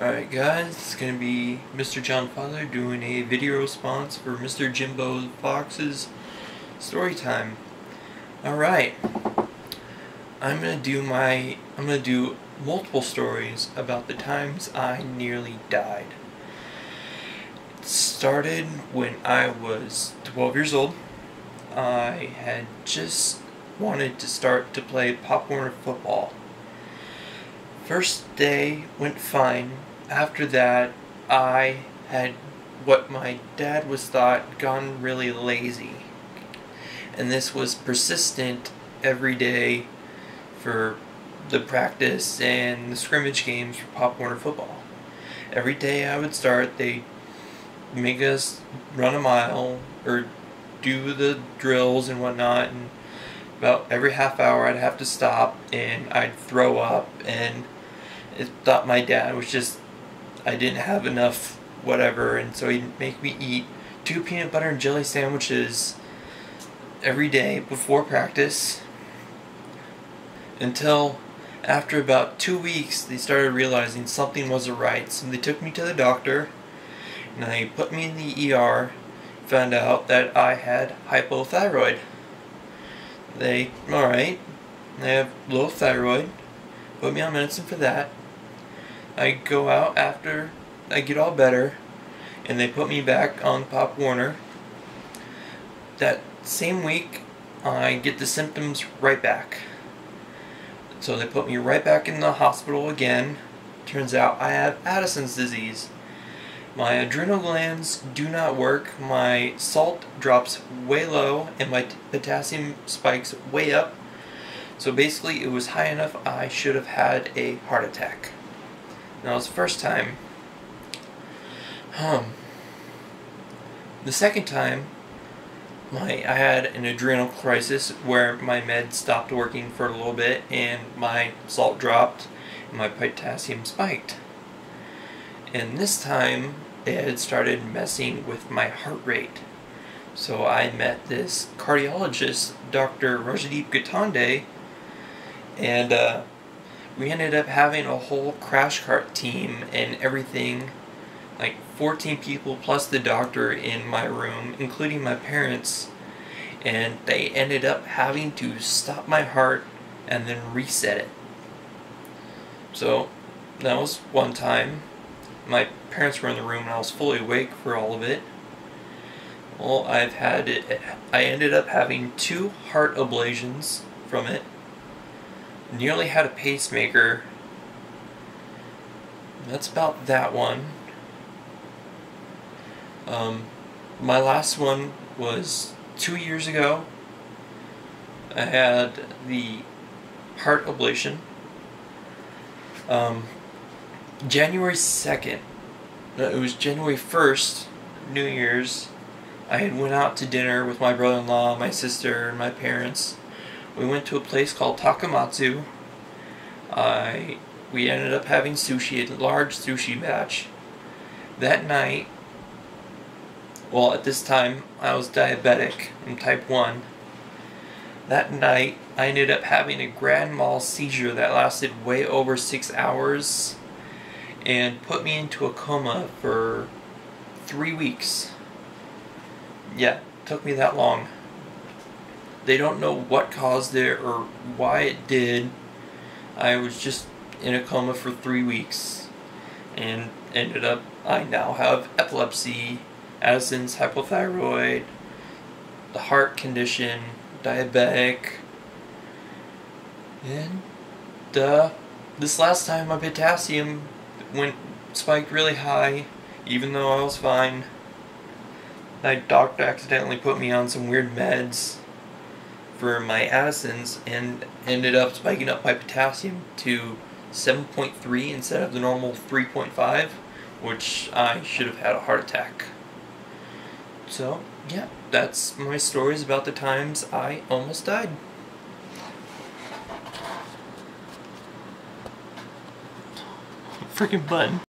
Alright guys, it's going to be Mr. John Father doing a video response for Mr. JIMBOFOX's story time. Alright, I'm going to do multiple stories about the times I nearly died. It started when I was 12 years old. I had just wanted to start to play Pop Warner football. First day went fine. After that, I had what my dad was thought gone really lazy. And this was persistent every day for the practice and the scrimmage games for Pop Warner football. Every day I would start, they'd make us run a mile or do the drills and whatnot, and about every half hour I'd have to stop and I'd throw up, and it thought my dad was just, I didn't have enough whatever, and so he'd make me eat 2 peanut butter and jelly sandwiches every day before practice, until after about 2 weeks they started realizing something wasn't right. So they took me to the doctor and they put me in the ER, found out that I had hypothyroid. Alright, I have low thyroid, put me on medicine for that. I go out after I get all better, and they put me back on Pop Warner. That same week, I get the symptoms right back. So they put me right back in the hospital again. Turns out I have Addison's disease. My adrenal glands do not work, my salt drops way low, and my potassium spikes way up. So basically it was high enough I should have had a heart attack. That was the first time. The second time, I had an adrenal crisis where my meds stopped working for a little bit and my salt dropped and my potassium spiked. And this time it had started messing with my heart rate. So I met this cardiologist, Dr. MRJIMBOFOX, and we ended up having a whole crash cart team and everything, like 14 people plus the doctor in my room, including my parents, and they ended up having to stop my heart and then reset it. So that was one time. My parents were in the room and I was fully awake for all of it. Well, I ended up having 2 heart ablations from it. Nearly had a pacemaker. That's about that one. My last one was 2 years ago. I had the heart ablation. January 2nd, no, it was January 1st, New Year's, I had went out to dinner with my brother-in-law, my sister, and my parents. We went to a place called Takamatsu. We ended up having sushi, a large sushi batch. That night, well, at this time, I was diabetic, I'm type 1. That night, I ended up having a grand mal seizure that lasted way over 6 hours and put me into a coma for 3 weeks. Yeah, it took me that long. They don't know what caused it or why it did. I was just in a coma for 3 weeks and ended up, I now have epilepsy, Addison's, hypothyroid, the heart condition, diabetic, and this last time my potassium spiked really high, even though I was fine. My doctor accidentally put me on some weird meds for my Addison's and ended up spiking up my potassium to 7.3 instead of the normal 3.5, which I should have had a heart attack. So, yeah, that's my stories about the times I almost died. Freaking button.